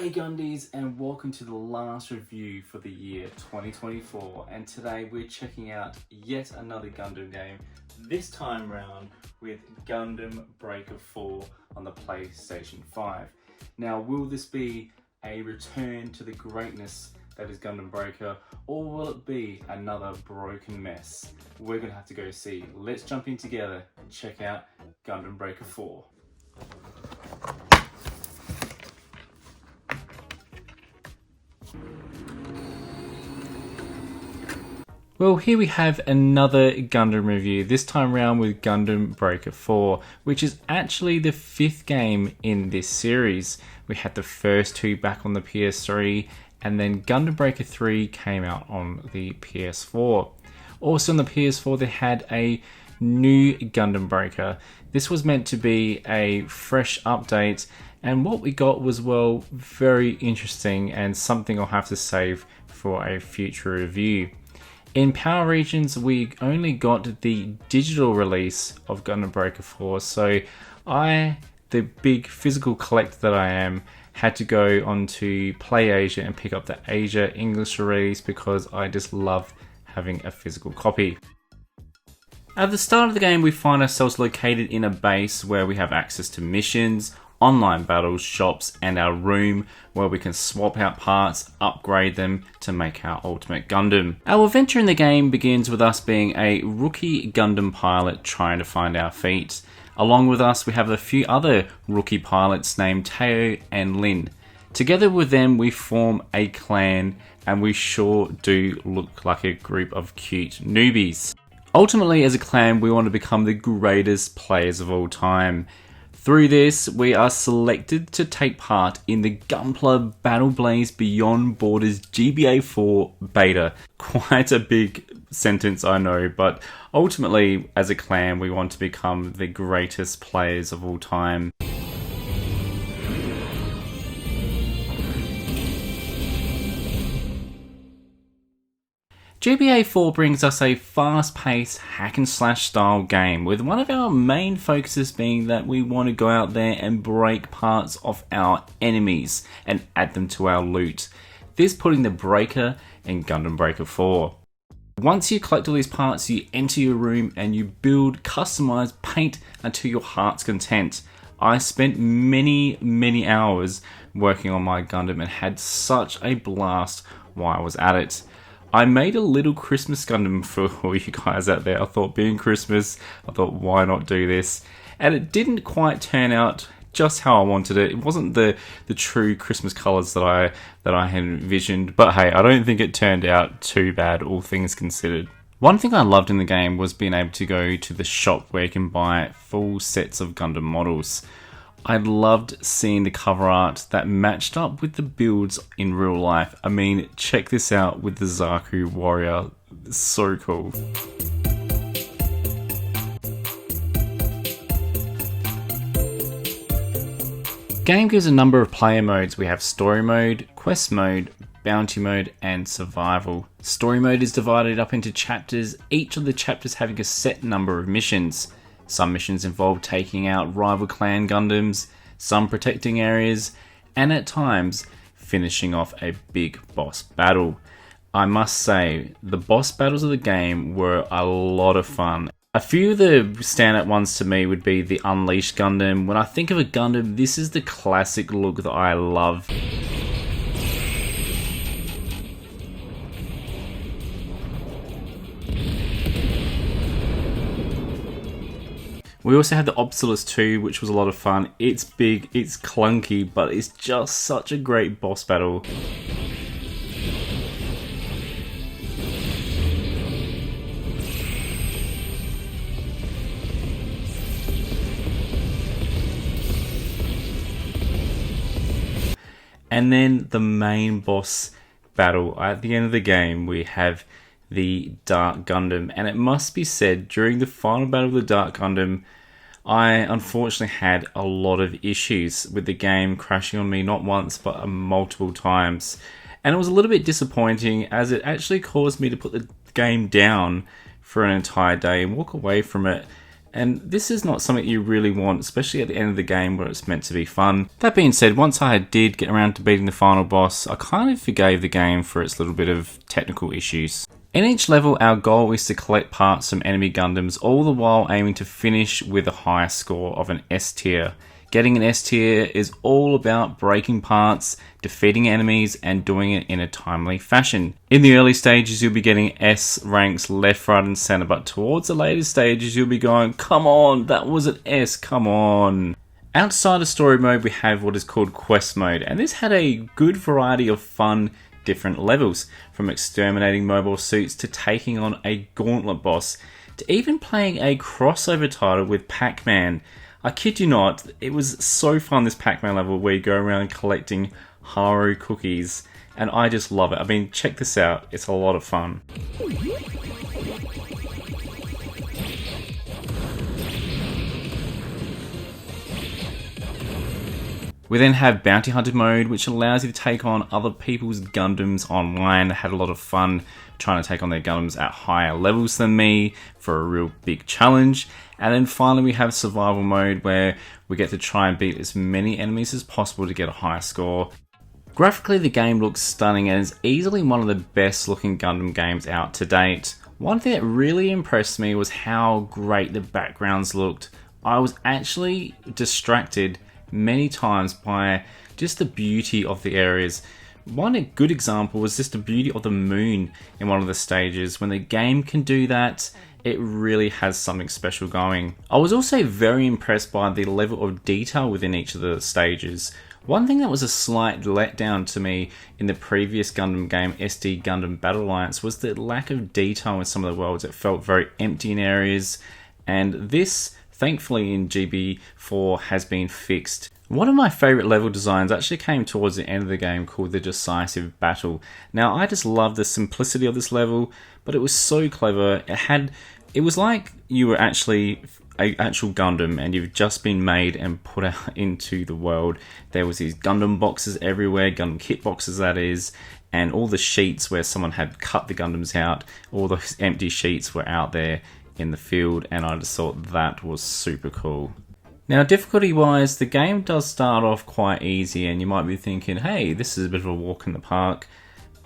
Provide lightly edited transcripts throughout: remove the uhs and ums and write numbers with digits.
Hey Gundies, and welcome to the last review for the year 2024, and today we're checking out yet another Gundam game, this time round with Gundam Breaker 4 on the PlayStation 5. Now, will this be a return to the greatness that is Gundam Breaker, or will it be another broken mess? We're gonna have to go see. Let's jump in together and check out Gundam Breaker 4. Well, here we have another Gundam review, this time around with Gundam Breaker 4, which is actually the 5th game in this series. We had the first two back on the PS3, and then Gundam Breaker 3 came out on the PS4. Also on the PS4 they had a new Gundam Breaker. This was meant to be a fresh update, and what we got was, well, very interesting and something I'll have to save for a future review. In Power Regions, we only got the digital release of Gundam Breaker 4, so I, the big physical collector that I am, had to go onto Play Asia and pick up the Asia English release because I just love having a physical copy. At the start of the game, we find ourselves located in a base where we have access to missions, online battles, shops, and our room where we can swap out parts, upgrade them to make our ultimate Gundam. Our adventure in the game begins with us being a rookie Gundam pilot trying to find our feet. Along with us, we have a few other rookie pilots named Teo and Lin. Together with them, we form a clan, and we sure do look like a group of cute newbies. Ultimately, as a clan, we want to become the greatest players of all time. Through this, we are selected to take part in the Gunpla Battle Blaze Beyond Borders GBA 4 beta. Quite a big sentence, I know, but ultimately, as a clan, we want to become the greatest players of all time. GBA 4 brings us a fast-paced hack-and-slash style game, with one of our main focuses being that we want to go out there and break parts of our enemies and add them to our loot. This putting the Breaker in Gundam Breaker 4. Once you collect all these parts, you enter your room and you build, customize, paint until your heart's content. I spent many hours working on my Gundam and had such a blast while I was at it. I made a little Christmas Gundam for all you guys out there. I thought, being Christmas, I thought, why not do this? And it didn't quite turn out just how I wanted it. It wasn't the true Christmas colours that I had envisioned. But hey, I don't think it turned out too bad, all things considered. One thing I loved in the game was being able to go to the shop where you can buy full sets of Gundam models. I loved seeing the cover art that matched up with the builds in real life. I mean, check this out with the Zaku warrior. It's so cool. Game gives a number of player modes. We have story mode, quest mode, bounty mode, and survival. Story mode is divided up into chapters, each of the chapters having a set number of missions. Some missions involve taking out rival clan Gundams, some protecting areas, and at times finishing off a big boss battle. I must say, the boss battles of the game were a lot of fun. A few of the standout ones to me would be the Unleashed Gundam. When I think of a Gundam, this is the classic look that I love. We also had the Obsolus 2, which was a lot of fun. It's big, it's clunky, but it's just such a great boss battle. And then the main boss battle. At the end of the game, we have the Dark Gundam, and it must be said, during the final battle of the Dark Gundam, I unfortunately had a lot of issues with the game crashing on me, not once but multiple times, and it was a little bit disappointing as it actually caused me to put the game down for an entire day and walk away from it And this is not something you really want, especially at the end of the game where it's meant to be fun. That being said, once I did get around to beating the final boss, I kind of forgave the game for its little bit of technical issues. In each level, our goal is to collect parts from enemy Gundams, all the while aiming to finish with a high score of an S tier. Getting an S tier is all about breaking parts, defeating enemies, and doing it in a timely fashion. In the early stages, you'll be getting S ranks left, right, and center, but towards the later stages, you'll be going, come on, that was an S, come on. Outside of story mode, we have what is called quest mode, and this had a good variety of fun, different levels, from exterminating mobile suits to taking on a gauntlet boss, to even playing a crossover title with Pac-Man. I kid you not, it was so fun, this Pac-Man level where you go around collecting Haru cookies, and I just love it. I mean, check this out, it's a lot of fun. We then have Bounty Hunter mode, which allows you to take on other people's Gundams online. I had a lot of fun trying to take on their Gundams at higher levels than me for a real big challenge. And then finally we have Survival mode, where we get to try and beat as many enemies as possible to get a high score. Graphically, the game looks stunning and is easily one of the best looking Gundam games out to date. One thing that really impressed me was how great the backgrounds looked. I was actually distracted many times by just the beauty of the areas. One good example was just the beauty of the moon in one of the stages. When the game can do that, it really has something special going. I was also very impressed by the level of detail within each of the stages. One thing that was a slight letdown to me in the previous Gundam game, SD Gundam Battle Alliance, was the lack of detail in some of the worlds. It felt very empty in areas, and this, thankfully in GB4, has been fixed. One of my favourite level designs actually came towards the end of the game, called the Decisive Battle. Now, I just love the simplicity of this level, but it was so clever. It was like you were actually an actual Gundam and you've just been made and put out into the world. There was these Gundam boxes everywhere, Gundam kit boxes that is, and all the sheets where someone had cut the Gundams out, all those empty sheets were out there in the field, and I just thought that was super cool. Now, difficulty wise, the game does start off quite easy and you might be thinking, hey, this is a bit of a walk in the park.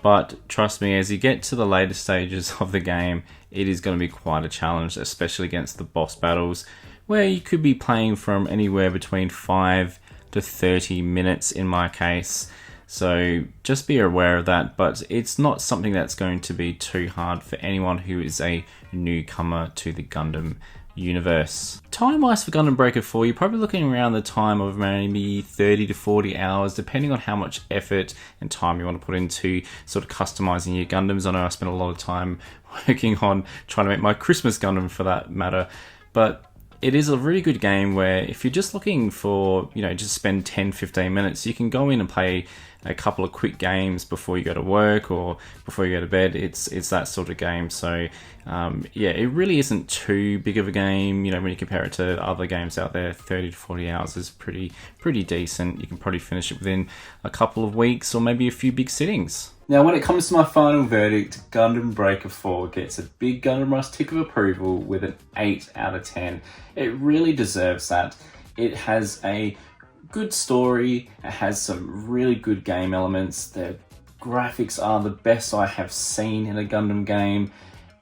But trust me, as you get to the later stages of the game, it is going to be quite a challenge, especially against the boss battles, where you could be playing from anywhere between 5 to 30 minutes in my case. So just be aware of that, but it's not something that's going to be too hard for anyone who is a newcomer to the Gundam universe. Time-wise for Gundam Breaker 4, you're probably looking around the time of maybe 30 to 40 hours, depending on how much effort and time you want to put into sort of customizing your Gundams. I know I spent a lot of time working on trying to make my Christmas Gundam for that matter, but it is a really good game where if you're just looking for, just spend 10-15 minutes, you can go in and play a couple of quick games before you go to work or before you go to bed. It's that sort of game. So yeah, it really isn't too big of a game. When you compare it to other games out there, 30 to 40 hours is pretty decent. You can probably finish it within a couple of weeks or maybe a few big sittings. Now, when it comes to my final verdict, Gundam Breaker 4 gets a big Gundam Rush tick of approval with an 8 out of 10. It really deserves that. It has a good story, it has some really good game elements, the graphics are the best I have seen in a Gundam game,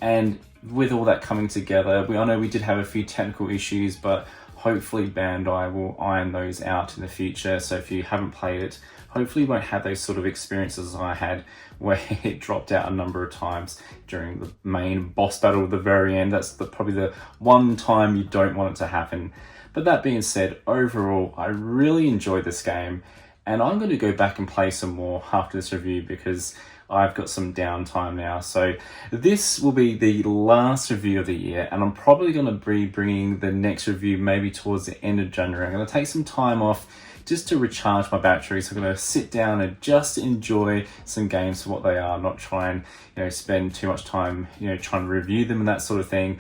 and with all that coming together, I know we did have a few technical issues, but hopefully Bandai will iron those out in the future. So if you haven't played it, hopefully you won't have those sort of experiences I had where it dropped out a number of times during the main boss battle at the very end. That's probably the one time you don't want it to happen. But that being said, overall, I really enjoyed this game, and I'm going to go back and play some more after this review because I've got some downtime now. So this will be the last review of the year, and I'm probably going to be bringing the next review maybe towards the end of January. I'm going to take some time off just to recharge my batteries. So I'm going to sit down and just enjoy some games for what they are, not try and spend too much time trying to review them and that sort of thing.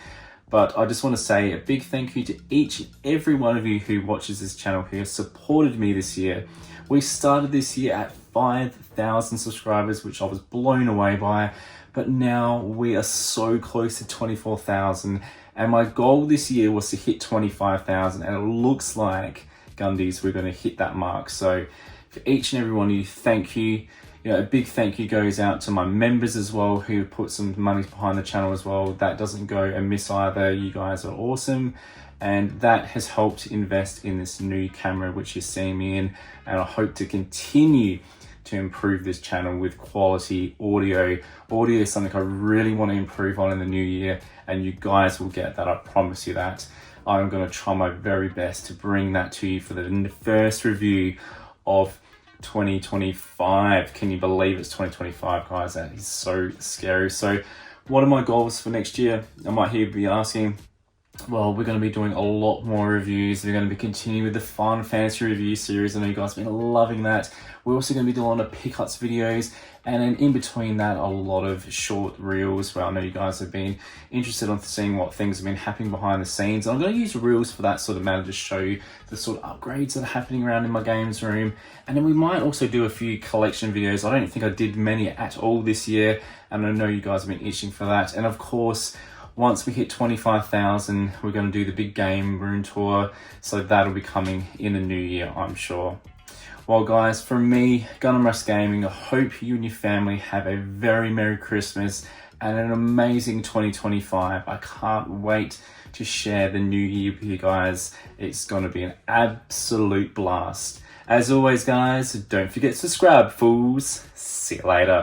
But I just want to say a big thank you to each and every one of you who watches this channel, who has supported me this year. We started this year at 5,000 subscribers, which I was blown away by. But now we are so close to 24,000. And my goal this year was to hit 25,000. And it looks like, Gundies, we're going to hit that mark. So for each and every one of you, thank you. You know, a big thank you goes out to my members as well, who put some money behind the channel as well. That doesn't go amiss either. You guys are awesome. And that has helped invest in this new camera, which you're seeing me in. And I hope to continue to improve this channel with quality audio. Audio is something I really want to improve on in the new year, and you guys will get that, I promise you that. I'm going to try my very best to bring that to you for the first review of 2025. Can you believe it's 2025, guys? That is so scary. So what are my goals for next year? I might hear you be asking. Well, we're going to be doing a lot more reviews. We're going to be continuing with the Final Fantasy review series. I know you guys have been loving that. We're also going to be doing a lot of pickups videos, and then in between that, a lot of short reels where I know you guys have been interested in seeing what things have been happening behind the scenes. And I'm going to use reels for that sort of matter to show you the sort of upgrades that are happening around in my games room. And then we might also do a few collection videos. I don't think I did many at all this year, and I know you guys have been itching for that. And of course, once we hit 25,000, we're going to do the big game room tour. So that'll be coming in the new year, I'm sure. Well, guys, from me, Gundam Rush Gaming, I hope you and your family have a very Merry Christmas and an amazing 2025. I can't wait to share the new year with you guys. It's going to be an absolute blast. As always, guys, don't forget to subscribe, fools. See you later.